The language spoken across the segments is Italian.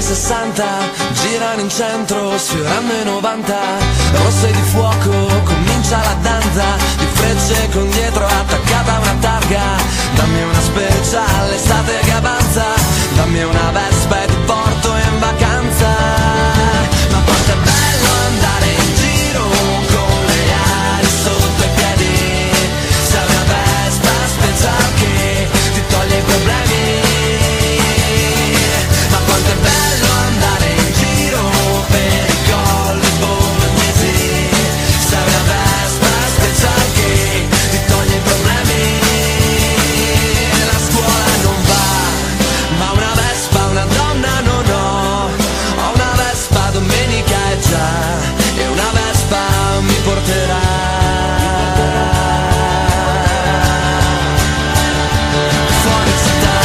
anni 60 girano in centro sfiorando i 90. Rosse di fuoco, comincia la danza di frecce con dietro attaccata una targa. Dammi una speciale estate che avanza, dammi una vespa e ti porto in vacanza. Ma quanto è bello andare in giro con le ali sotto i piedi. Sei una vespa special che ti toglie i problemi. Ma quanto è bello andare in giro per i colli bolognesi. Sei una vespa special che ti toglie i problemi. La scuola non va, ma una vespa, una donna non ho. Ho una vespa, domenica è già, e una vespa mi porterà. Fuori città,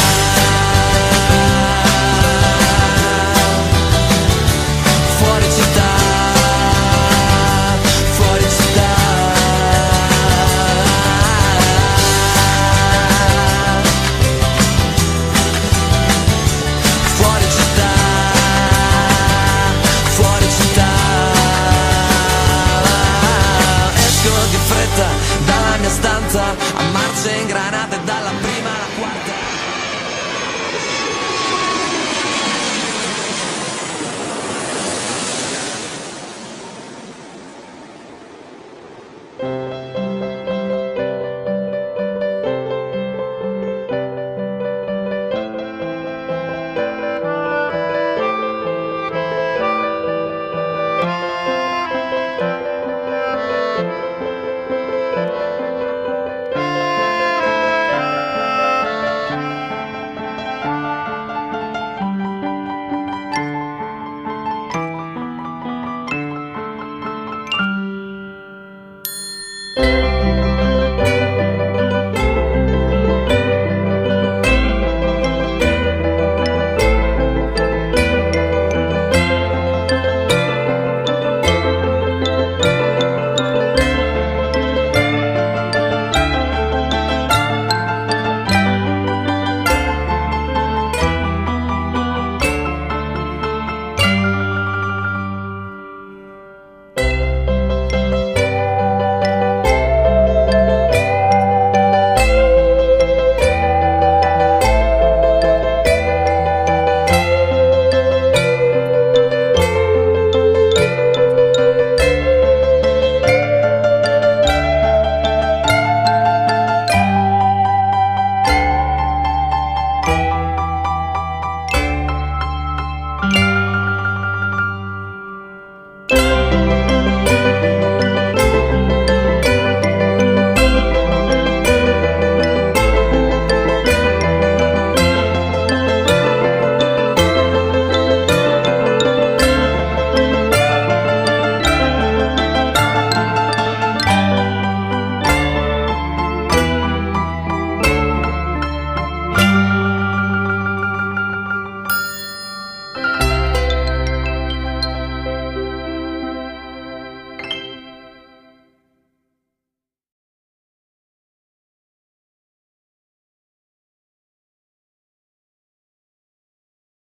fuori città, fuori città. Fuori città, fuori città. Esco di fretta dalla mia stanza a marcia in grande.